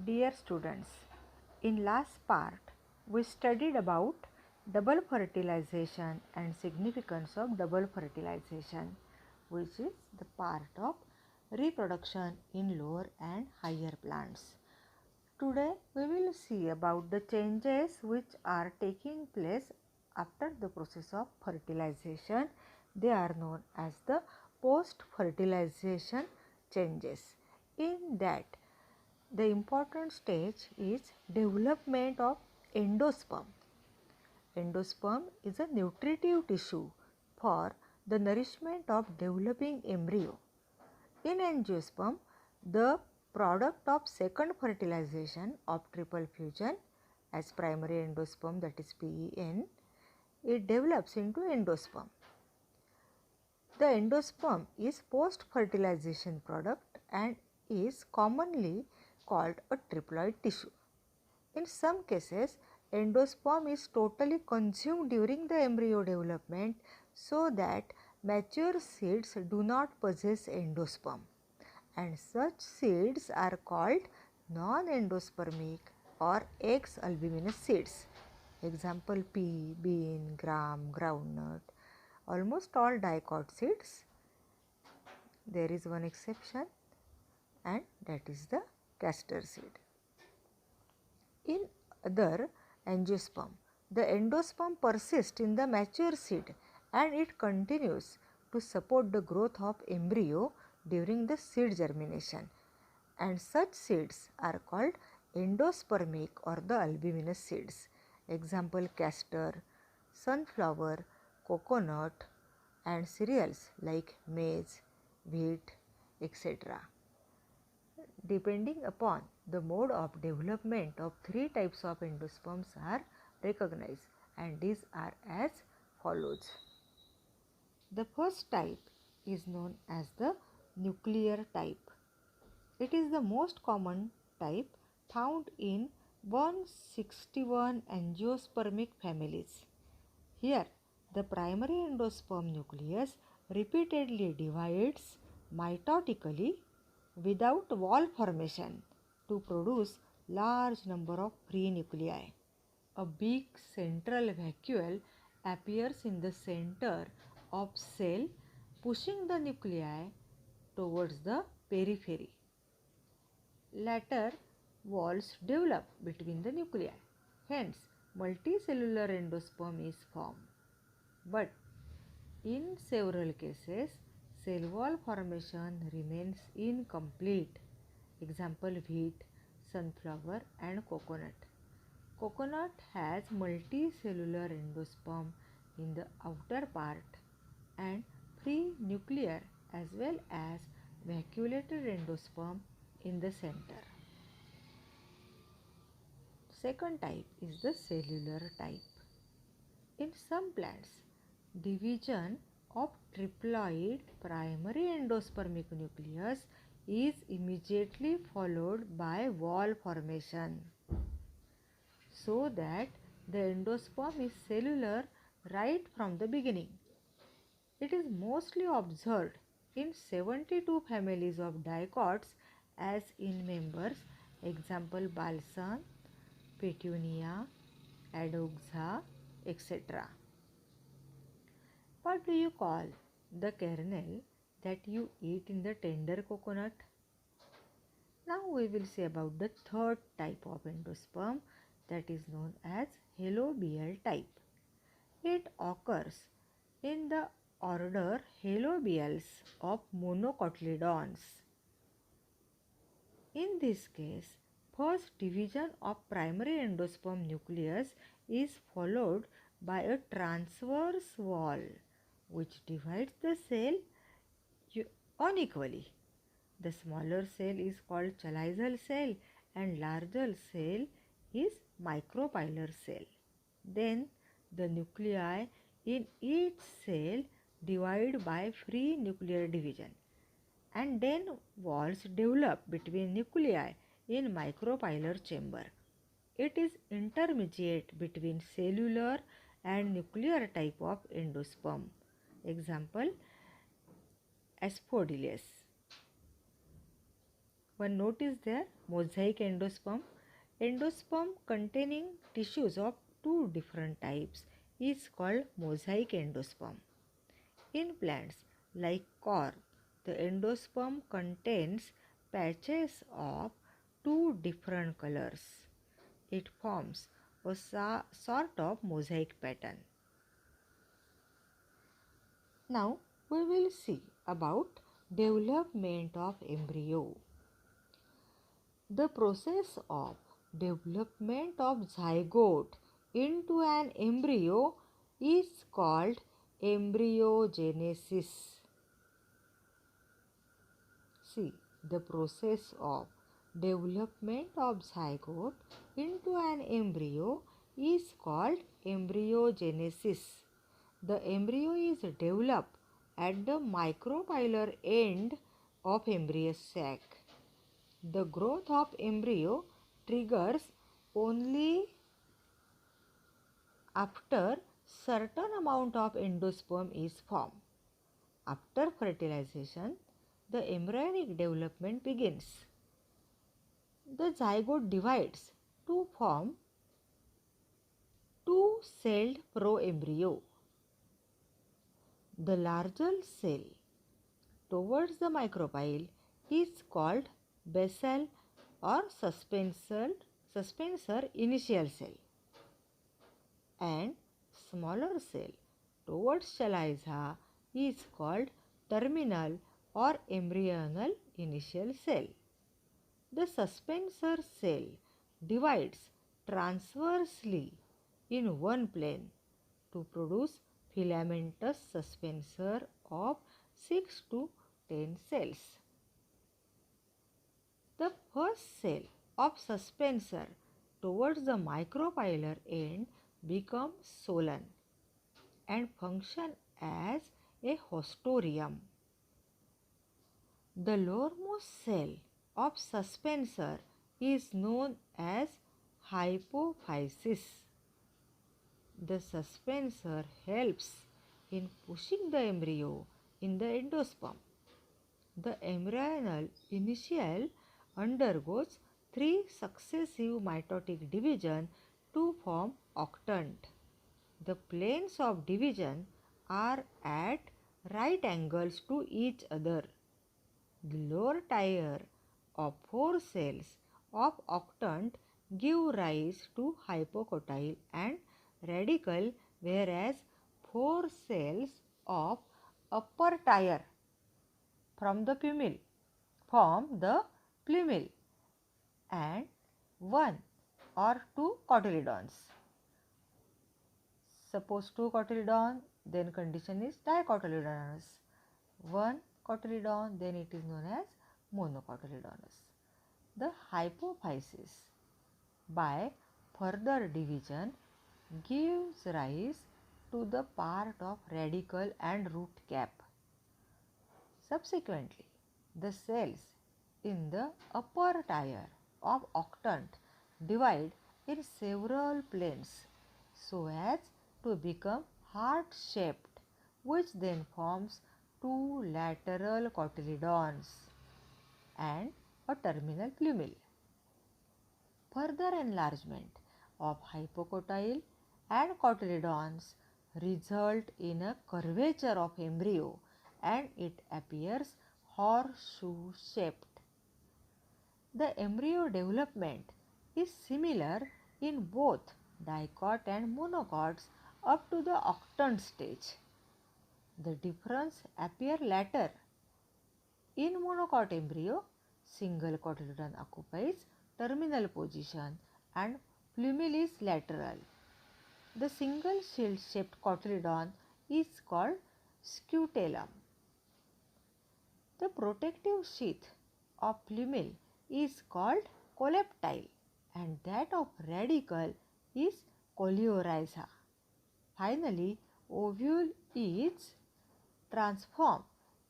Dear students, in last part we studied about double fertilization and significance of double fertilization, which is the part of reproduction in lower and higher plants. Today we will see about the changes which are taking place after the process of fertilization. They are known as the post fertilization changes. In that, the important stage is development of endosperm. Endosperm is a nutritive tissue for the nourishment of developing embryo. In angiosperm, the product of second fertilization of triple fusion as primary endosperm, that is PEN, it develops into endosperm. The endosperm is post fertilization product and is commonly called a triploid tissue. In some cases, endosperm is totally consumed during the embryo development so that mature seeds do not possess endosperm, and such seeds are called non-endospermic or X-albuminous seeds. Example: pea, bean, gram, groundnut, almost all dicot seeds. There is one exception, and that is the castor seed. In other angiosperm, the endosperm persists in the mature seed and it continues to support the growth of embryo during the seed germination, and such seeds are called endospermic or the albuminous seeds. Example: castor, sunflower, coconut, and cereals like maize, wheat, etc. Depending upon the mode of development of three types of endosperms are recognized, and these are as follows. The first type is known as the nuclear type. It is the most common type found in 161 angiospermic families. Here, the primary endosperm nucleus repeatedly divides mitotically without wall formation to produce large number of free nuclei. A big central vacuole appears in the center of cell, pushing the nuclei towards the periphery. Later walls develop between the nuclei. Hence, multicellular endosperm is formed. But in several cases, cell wall formation remains incomplete. Example: wheat, sunflower, and coconut. Coconut has multicellular endosperm in the outer part and free nuclear as well as vacuolated endosperm in the center. Second type is the cellular type. In some plants, division of triploid primary endospermic nucleus is immediately followed by wall formation, so that the endosperm is cellular right from the beginning. It is mostly observed in 72 families of dicots as in members. Example: balsam, petunia, adoxa, etc. What do you call the kernel that you eat in the tender coconut? Now we will say about the third type of endosperm, that is known as halobial type. It occurs in the order Halobiales of monocotyledons. In this case, first division of primary endosperm nucleus is followed by a transverse wall which divides the cell unequally. The smaller cell is called chalizial cell and larger cell is micropylar cell. Then the nuclei in each cell divide by free nuclear division, and then walls develop between nuclei in micropylar chamber. It is intermediate between cellular and nuclear type of endosperm. Example: asphodelus. One note is there, mosaic endosperm. Endosperm containing tissues of two different types is called mosaic endosperm. In plants like corn, the endosperm contains patches of two different colors. It forms a sort of mosaic pattern. Now we will see about development of embryo. The process of development of zygote into an embryo is called embryogenesis. See, the process of development of zygote into an embryo is called embryogenesis. The embryo is developed at the micropylar end of embryo sac. The growth of embryo triggers only after certain amount of endosperm is formed. After fertilization, the embryonic development begins. The zygote divides to form two-celled proembryo. The larger cell towards the micropyle is called basal or suspensor initial cell, and smaller cell towards chaliza is called terminal or embryonal initial cell. The suspensor cell divides transversely in one plane to produce filamentous suspensor of 6 to 10 cells. The first cell of suspensor towards the micropylar end becomes swollen and function as a hostorium. The lowermost cell of suspensor is known as hypophysis. The suspensor helps in pushing the embryo in the endosperm. The embryonal initial undergoes 3 successive mitotic divisions to form octant. The planes of division are at right angles to each other. The lower tier of 4 cells of octant give rise to hypocotyle and radicle, whereas 4 cells of upper tier from the plumule form the plumule and 1 or 2 cotyledons. Suppose 2 cotyledon, then condition is dicotyledonous. 1 cotyledon, then it is known as monocotyledonous. The hypophysis by further division gives rise to the part of radicle and root cap. Subsequently, the cells in the upper tier of octant divide in several planes so as to become heart-shaped, which then forms 2 lateral cotyledons and a terminal plumule. Further enlargement of hypocotyle and cotyledons result in a curvature of embryo and it appears horseshoe shaped. The embryo development is similar in both dicot and monocots up to the octant stage. The difference appear later. In monocot embryo, single cotyledon occupies terminal position and plumule is lateral. The single shield-shaped cotyledon is called scutellum. The protective sheath of plumule is called coleptile and that of radicle is coleorhiza. Finally, ovule is transformed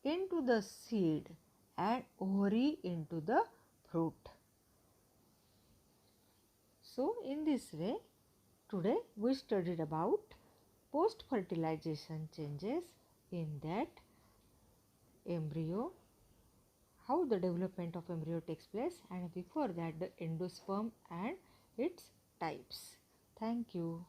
into the seed and ovary into the fruit. So, in this way, today we studied about post-fertilization changes in that embryo, how the development of embryo takes place, and before that the endosperm and its types. Thank you.